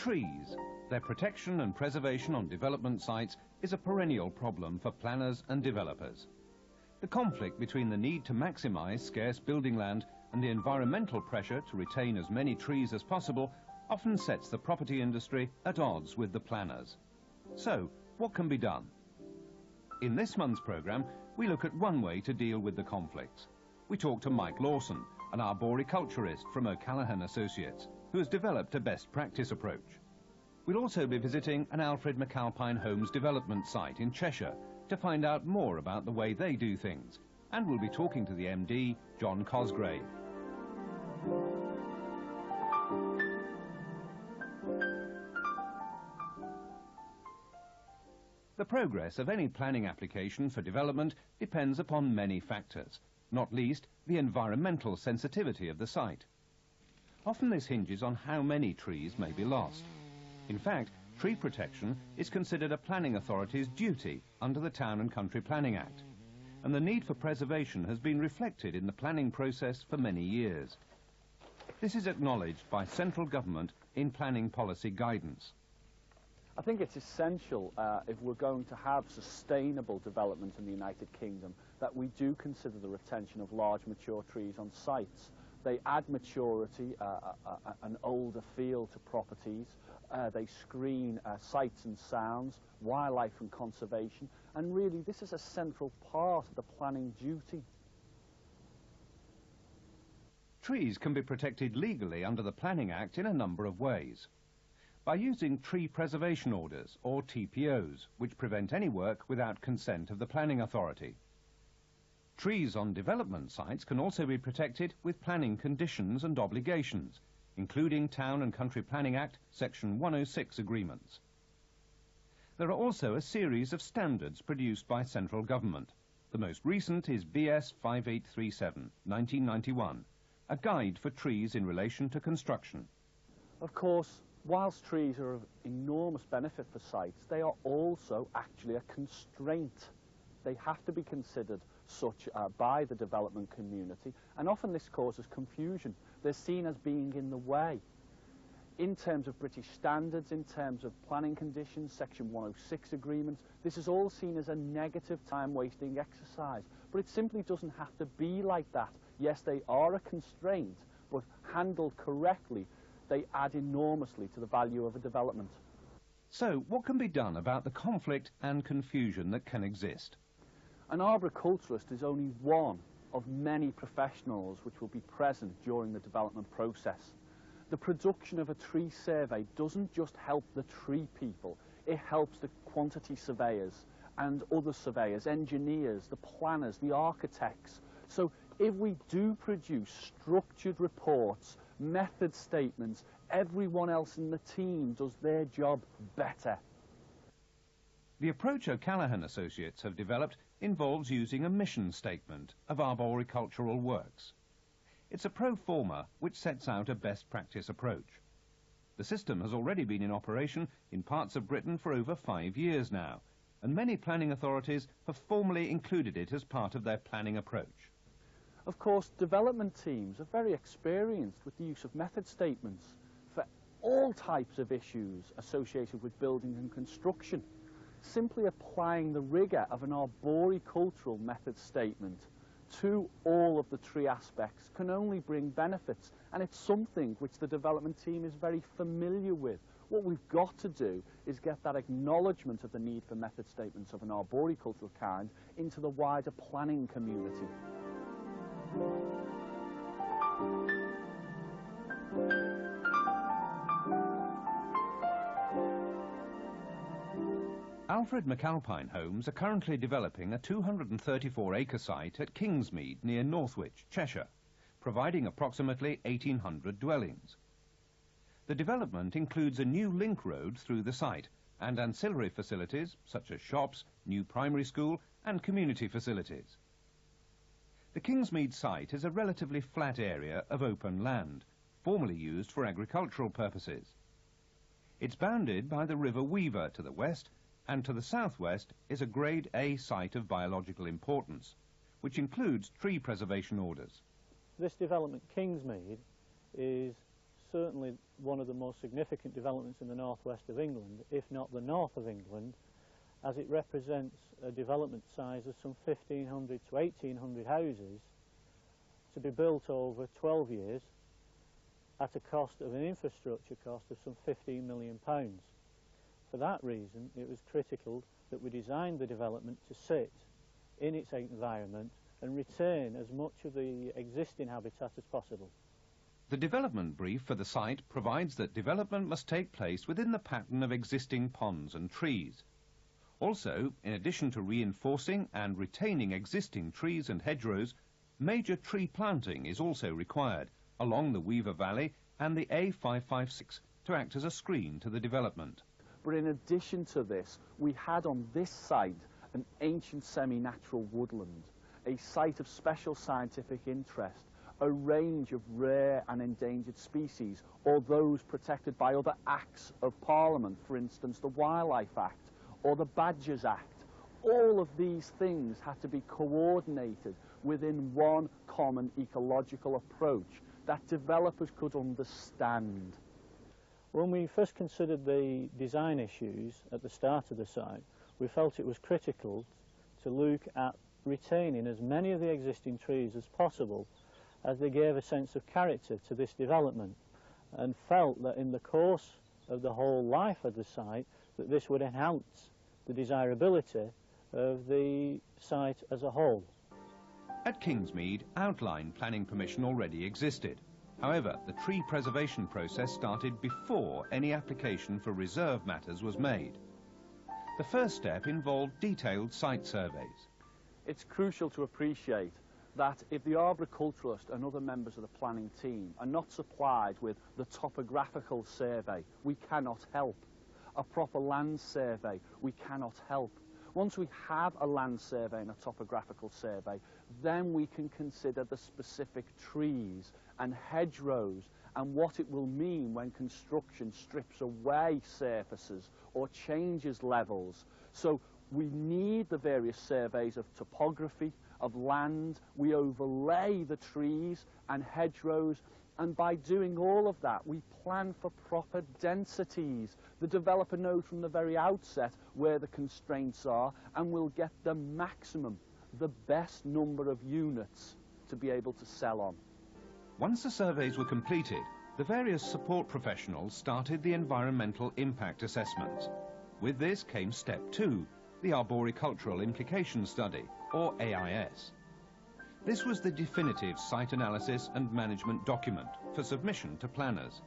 Trees. Their protection and preservation on development sites is a perennial problem for planners and developers. The conflict between the need to maximise scarce building land and the environmental pressure to retain as many trees as possible often sets the property industry at odds with the planners. So, what can be done? In this month's programme, we look at one way to deal with the conflicts. We talk to Mike Lawson, an arboriculturist from O'Callaghan Associates, who has developed a best practice approach. We'll also be visiting an Alfred McAlpine Homes development site in Cheshire to find out more about the way they do things, and we'll be talking to the MD, John Cosgrave. The progress of any planning application for development depends upon many factors, not least the environmental sensitivity of the site. Often this hinges on how many trees may be lost. In fact, tree protection is considered a planning authority's duty under the Town and Country Planning Act, and the need for preservation has been reflected in the planning process for many years. This is acknowledged by central government in planning policy guidance. I think it's essential, if we're going to have sustainable development in the United Kingdom, that we do consider the retention of large mature trees on sites. They add maturity, an older feel to properties. They screen sights and sounds, wildlife and conservation, and really this is a central part of the planning duty. Trees can be protected legally under the Planning Act in a number of ways. By using tree preservation orders, or TPOs, which prevent any work without consent of the planning authority. Trees on development sites can also be protected with planning conditions and obligations, including Town and Country Planning Act Section 106 agreements. There are also a series of standards produced by central government. The most recent is BS 5837, 1991, a guide for trees in relation to construction. Of course, whilst trees are of enormous benefit for sites, they are also actually a constraint. They have to be considered such by the development community, and often this causes confusion. They're seen as being in the way. In terms of British standards, in terms of planning conditions, Section 106 agreements, this is all seen as a negative time-wasting exercise, but it simply doesn't have to be like that. Yes, they are a constraint, but handled correctly, they add enormously to the value of a development. So, what can be done about the conflict and confusion that can exist? An arboriculturist is only one of many professionals which will be present during the development process. The production of a tree survey doesn't just help the tree people, it helps the quantity surveyors and other surveyors, engineers, the planners, the architects. So if we do produce structured reports, method statements, everyone else in the team does their job better. The approach O'Callaghan Associates have developed involves using a mission statement of arboricultural works. It's a pro forma which sets out a best practice approach. The system has already been in operation in parts of Britain for over 5 years now, and many planning authorities have formally included it as part of their planning approach. Of course, development teams are very experienced with the use of method statements for all types of issues associated with building and construction. Simply applying the rigour of an arboricultural method statement to all of the tree aspects can only bring benefits, and it's something which the development team is very familiar with. What we've got to do is get that acknowledgement of the need for method statements of an arboricultural kind into the wider planning community. Alfred McAlpine Homes are currently developing a 234-acre site at Kingsmead near Northwich, Cheshire, providing approximately 1,800 dwellings. The development includes a new link road through the site and ancillary facilities such as shops, new primary school and community facilities. The Kingsmead site is a relatively flat area of open land, formerly used for agricultural purposes. It's bounded by the River Weaver to the west, and to the southwest is a Grade A site of biological importance, which includes tree preservation orders. This development, Kingsmead, is certainly one of the most significant developments in the northwest of England, if not the north of England, as it represents a development size of some 1,500 to 1,800 houses to be built over 12 years at a cost of an infrastructure cost of some £15 million. For that reason, it was critical that we designed the development to sit in its environment and retain as much of the existing habitat as possible. The development brief for the site provides that development must take place within the pattern of existing ponds and trees. Also, in addition to reinforcing and retaining existing trees and hedgerows, major tree planting is also required along the Weaver Valley and the A556 to act as a screen to the development. But in addition to this, we had on this site an ancient semi-natural woodland, a site of special scientific interest, a range of rare and endangered species, or those protected by other acts of Parliament, for instance the Wildlife Act or the Badgers Act. All of these things had to be coordinated within one common ecological approach that developers could understand. When we first considered the design issues at the start of the site, we felt it was critical to look at retaining as many of the existing trees as possible, as they gave a sense of character to this development, and felt that in the course of the whole life of the site that this would enhance the desirability of the site as a whole. At Kingsmead, outline planning permission already existed. However, the tree preservation process started before any application for reserve matters was made. The first step involved detailed site surveys. It's crucial to appreciate that if the arboriculturalist and other members of the planning team are not supplied with the topographical survey, we cannot help. A proper land survey, we cannot help. Once we have a land survey and a topographical survey, then we can consider the specific trees and hedgerows and what it will mean when construction strips away surfaces or changes levels. So we need the various surveys of topography, of land, we overlay the trees and hedgerows, and by doing all of that, we plan for proper densities. The developer knows from the very outset where the constraints are and will get the maximum, the best number of units to be able to sell on. Once the surveys were completed, the various support professionals started the environmental impact assessments. With this came step 2, the arboricultural implication study, or AIS. This was the definitive site analysis and management document for submission to planners,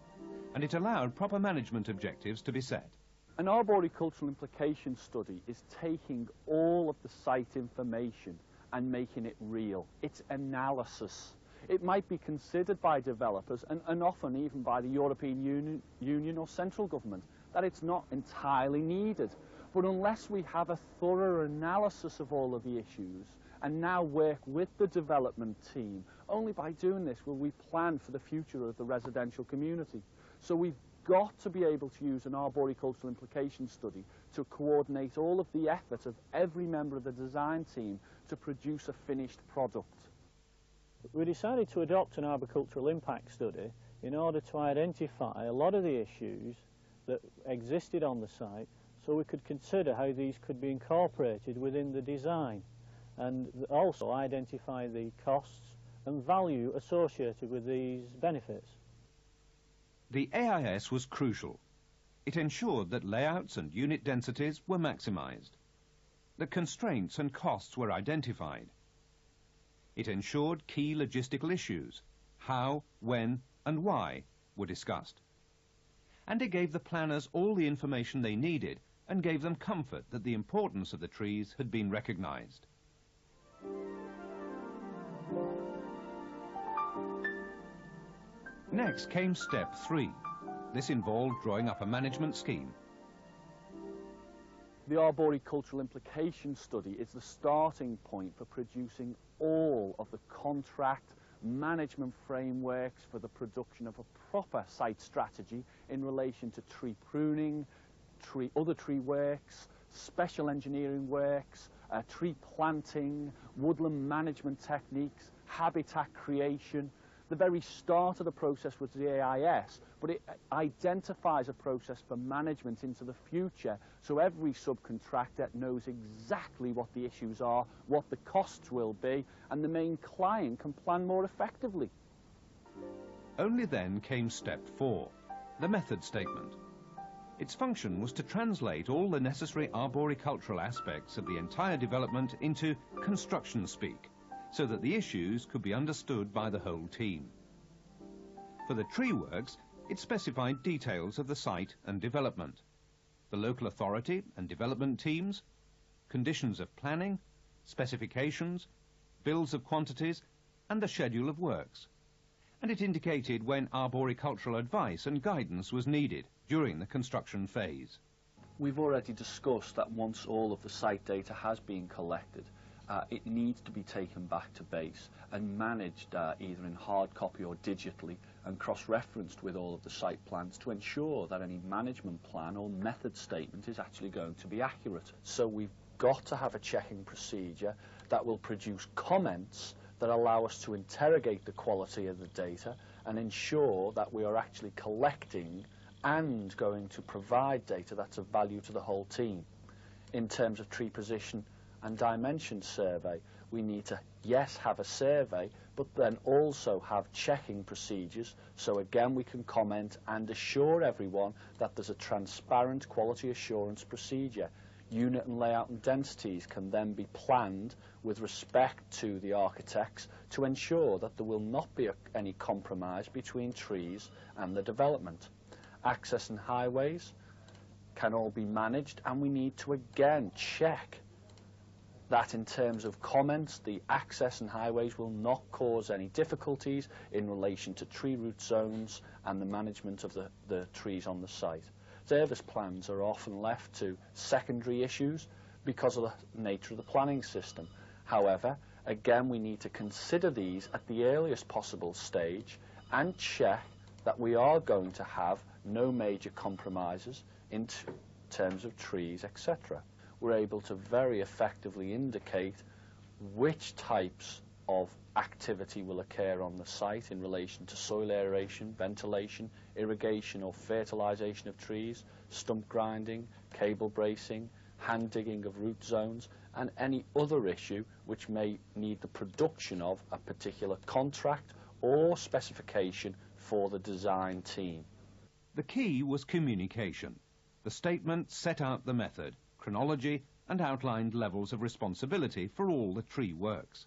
and it allowed proper management objectives to be set. An arboricultural implication study is taking all of the site information and making it real. It's analysis. It might be considered by developers and often even by the European Union or central government that it's not entirely needed. But unless we have a thorough analysis of all of the issues and now work with the development team, only by doing this will we plan for the future of the residential community. So we've got to be able to use an arboricultural implication study to coordinate all of the effort of every member of the design team to produce a finished product. We decided to adopt an arboricultural impact study in order to identify a lot of the issues that existed on the site, so we could consider how these could be incorporated within the design and also identify the costs and value associated with these benefits. The AIS was crucial. It ensured that layouts and unit densities were maximised. The constraints and costs were identified. It ensured key logistical issues, how, when and why, were discussed. And it gave the planners all the information they needed and gave them comfort that the importance of the trees had been recognised. Next came step 3. This involved drawing up a management scheme. The arboricultural implication study is the starting point for producing all of the contract management frameworks for the production of a proper site strategy in relation to tree pruning, other tree works, special engineering works, tree planting, woodland management techniques, habitat creation. the very start of the process was the AIS, but it identifies a process for management into the future, so every subcontractor knows exactly what the issues are, what the costs will be, and the main client can plan more effectively. Only then came step 4, the method statement. Its function was to translate all the necessary arboricultural aspects of the entire development into construction speak, so that the issues could be understood by the whole team. For the tree works, it specified details of the site and development, the local authority and development teams, conditions of planning, specifications, bills of quantities, and the schedule of works. And it indicated when arboricultural advice and guidance was needed during the construction phase. We've already discussed that once all of the site data has been collected, it needs to be taken back to base and managed either in hard copy or digitally and cross-referenced with all of the site plans to ensure that any management plan or method statement is actually going to be accurate. So we've got to have a checking procedure that will produce comments that allow us to interrogate the quality of the data and ensure that we are actually collecting and going to provide data that's of value to the whole team. In terms of tree position and dimension survey, we need to, yes, have a survey, but then also have checking procedures, so again we can comment and assure everyone that there's a transparent quality assurance procedure. Unit and layout and densities can then be planned with respect to the architects to ensure that there will not be any compromise between trees and the development. Access and highways can all be managed, and we need to again check that in terms of comments, the access and highways will not cause any difficulties in relation to tree root zones and the management of the trees on the site. Service plans are often left to secondary issues because of the nature of the planning system. However, again, we need to consider these at the earliest possible stage and check that we are going to have no major compromises in terms of trees, etc. We're able to very effectively indicate which types of activity will occur on the site in relation to soil aeration, ventilation, irrigation or fertilisation of trees, stump grinding, cable bracing, hand digging of root zones, and any other issue which may need the production of a particular contract or specification for the design team. The key was communication. The statement set out the method, chronology, and outlined levels of responsibility for all the tree works.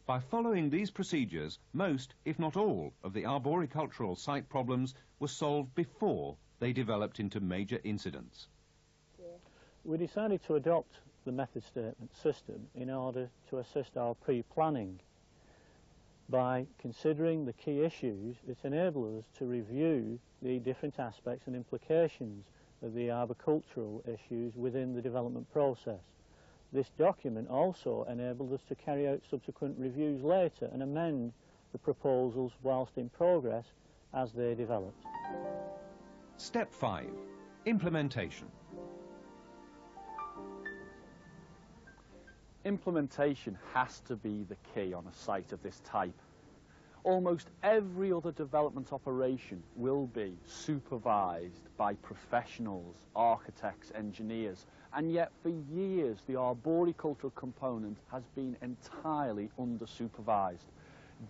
By following these procedures, most, if not all, of the arboricultural site problems were solved before they developed into major incidents. We decided to adopt the method statement system in order to assist our pre-planning. By considering the key issues, it enables us to review the different aspects and implications of the arboricultural issues within the development process. This document also enabled us to carry out subsequent reviews later and amend the proposals whilst in progress as they developed. Step 5. Implementation. Implementation has to be the key on a site of this type. Almost every other development operation will be supervised by professionals, architects, engineers, and yet for years the arboricultural component has been entirely under-supervised.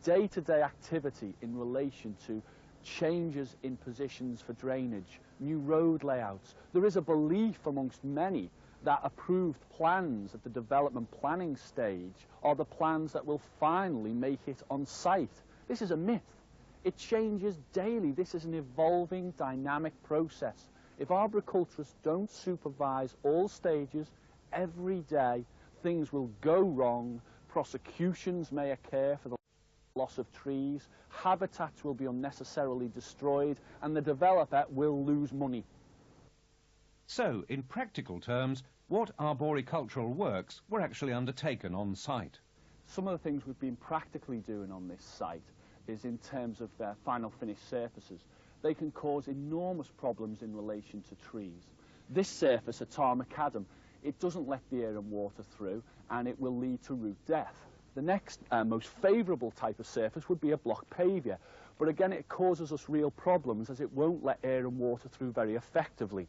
Day-to-day activity in relation to changes in positions for drainage, new road layouts, there is a belief amongst many that approved plans at the development planning stage are the plans that will finally make it on site. This is a myth. It changes daily. This is an evolving, dynamic process. If arboriculturists don't supervise all stages every day, things will go wrong, prosecutions may occur for the loss of trees, habitats will be unnecessarily destroyed, and the developer will lose money. So, in practical terms, what arboricultural works were actually undertaken on site? Some of the things we've been practically doing on this site is in terms of their final finished surfaces. They can cause enormous problems in relation to trees. This surface, a tar macadam, it doesn't let the air and water through, and it will lead to root death. The next most favourable type of surface would be a block pavia, but again it causes us real problems as it won't let air and water through very effectively.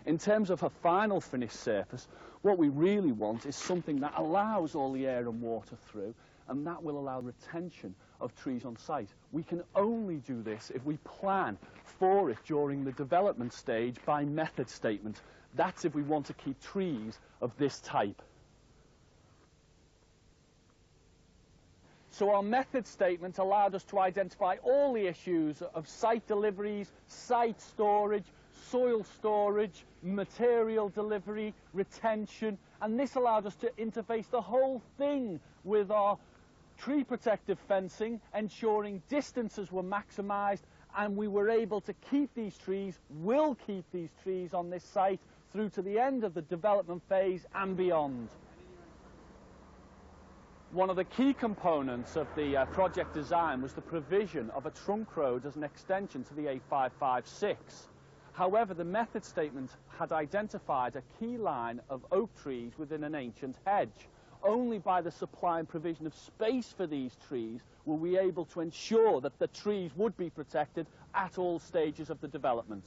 In terms of a final finished surface, what we really want is something that allows all the air and water through, and that will allow retention of trees on site. We can only do this if we plan for it during the development stage by method statement. That's if we want to keep trees of this type. So our method statement allowed us to identify all the issues of site deliveries, site storage, soil storage, material delivery, retention, and this allowed us to interface the whole thing with our tree protective fencing, ensuring distances were maximised, and we were able to keep these trees, will keep these trees on this site through to the end of the development phase and beyond. One of the key components of the project design was the provision of a trunk road as an extension to the A556. However, the method statement had identified a key line of oak trees within an ancient hedge. Only by the supply and provision of space for these trees were we able to ensure that the trees would be protected at all stages of the development.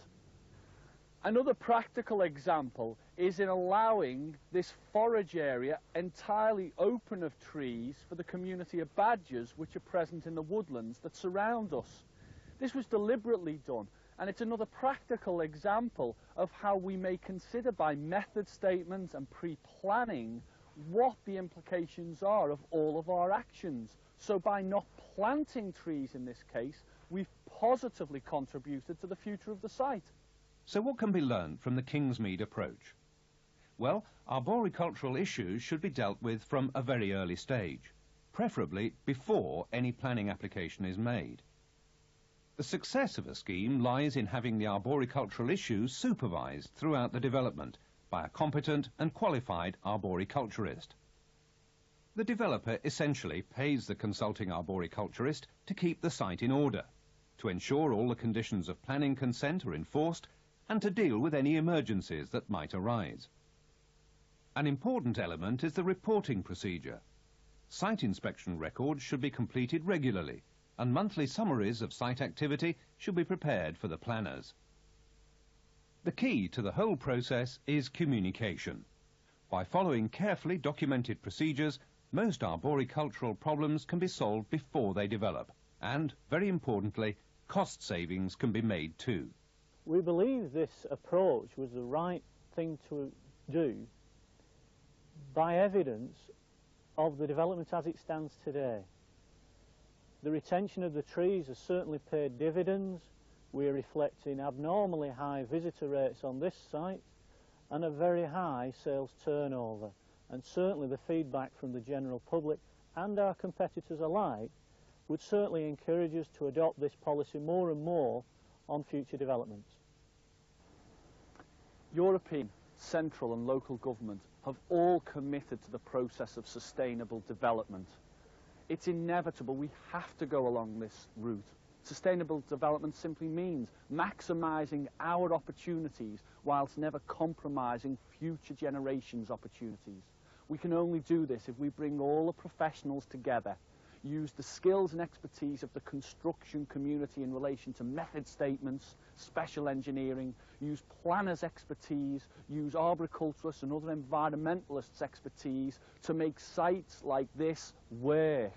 Another practical example is in allowing this forage area entirely open of trees for the community of badgers which are present in the woodlands that surround us. This was deliberately done, and it's another practical example of how we may consider by method statements and pre-planning what the implications are of all of our actions. So by not planting trees in this case, we've positively contributed to the future of the site. So what can be learned from the Kingsmead approach? Well, arboricultural issues should be dealt with from a very early stage, preferably before any planning application is made. The success of a scheme lies in having the arboricultural issues supervised throughout the development by a competent and qualified arboriculturist. The developer essentially pays the consulting arboriculturist to keep the site in order, to ensure all the conditions of planning consent are enforced, and to deal with any emergencies that might arise. An important element is the reporting procedure. Site inspection records should be completed regularly, and monthly summaries of site activity should be prepared for the planners. The key to the whole process is communication. By following carefully documented procedures, most arboricultural problems can be solved before they develop, and, very importantly, cost savings can be made too. We believe this approach was the right thing to do by evidence of the development as it stands today. The retention of the trees has certainly paid dividends. We're reflecting abnormally high visitor rates on this site and a very high sales turnover, and certainly the feedback from the general public and our competitors alike would certainly encourage us to adopt this policy more and more on future developments. European, central and local government have all committed to the process of sustainable development. It's inevitable, we have to go along this route. Sustainable development simply means maximising our opportunities whilst never compromising future generations' opportunities. We can only do this if we bring all the professionals together, use the skills and expertise of the construction community in relation to method statements, special engineering, use planners' expertise, use arboriculturists and other environmentalists' expertise to make sites like this work.